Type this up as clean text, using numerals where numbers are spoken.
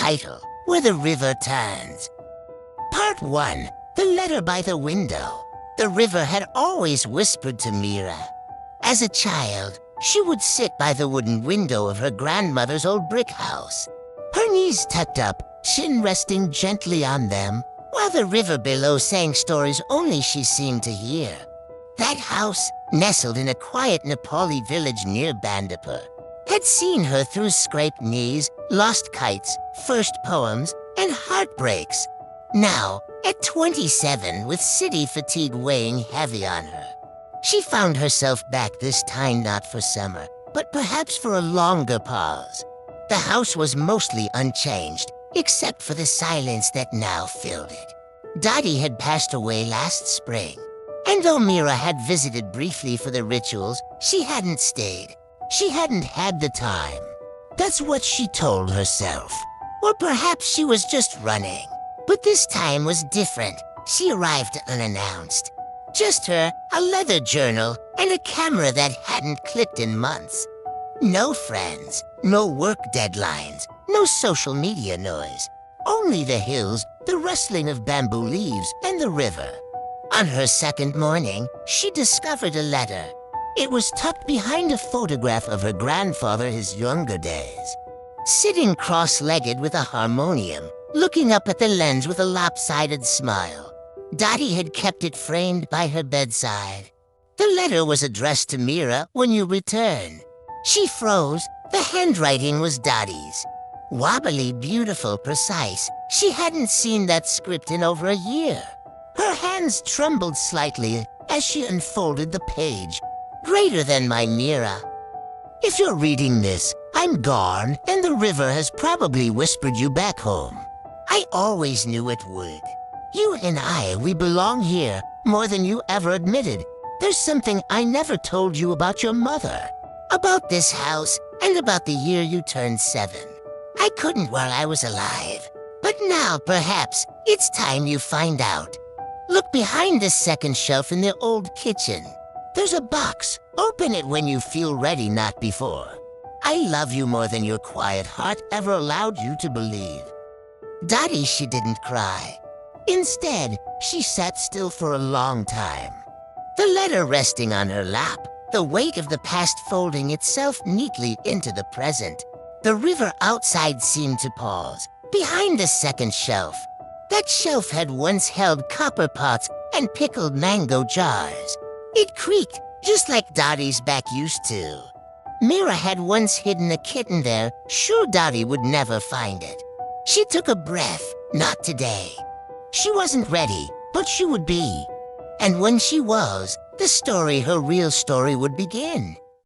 title, Where the River Turns. Part 1, The Letter by the Window. The river had always whispered to Meera. As a child, she would sit by the wooden window of her grandmother's old brick house, her knees tucked up, chin resting gently on them, while the river below sang stories only she seemed to hear. That house, nestled in a quiet Nepali village near Bandipur, had seen her through scraped knees, lost kites, first poems, and heartbreaks. Now, at 27, with city fatigue weighing heavy on her, she found herself back this time not for summer, but perhaps for a longer pause. The house was mostly unchanged, except for the silence that now filled it. Dottie had passed away last spring, and though Meera had visited briefly for the rituals, she hadn't stayed. She hadn't had the time. That's what she told herself. Or perhaps she was just running. But this time was different. She arrived unannounced. Just her, a leather journal, and a camera that hadn't clicked in months. No friends, no work deadlines, no social media noise. Only the hills, the rustling of bamboo leaves, and the river. On her second morning, she discovered a letter. It was tucked behind a photograph of her grandfather his younger days. Sitting cross-legged with a harmonium, looking up at the lens with a lopsided smile. Dottie had kept it framed by her bedside. The letter was addressed to Meera when you returned. She froze. The handwriting was Dottie's. Wobbly, beautiful, precise. She hadn't seen that script in over a year. Her hands trembled slightly as she unfolded the page. Greater than my Meera. If you're reading this, I'm gone, and the river has probably whispered you back home. I always knew it would. You and I, we belong here more than you ever admitted. There's something I never told you about your mother, about this house, and about the year you turned 7. I couldn't while I was alive, but now perhaps it's time you find out. Look behind the second shelf in the old kitchen. There's a box. Open it when you feel ready, not before. I love you more than your quiet heart ever allowed you to believe. Dottie, she didn't cry. Instead, she sat still for a long time. The letter resting on her lap, the weight of the past folding itself neatly into the present. The river outside seemed to pause, behind the second shelf. That shelf had once held copper pots and pickled mango jars. It creaked, just like Dottie's back used to. Meera had once hidden a kitten there, sure Dottie would never find it. She took a breath, not today. She wasn't ready, but she would be. And when she was, the story, her real story, would begin.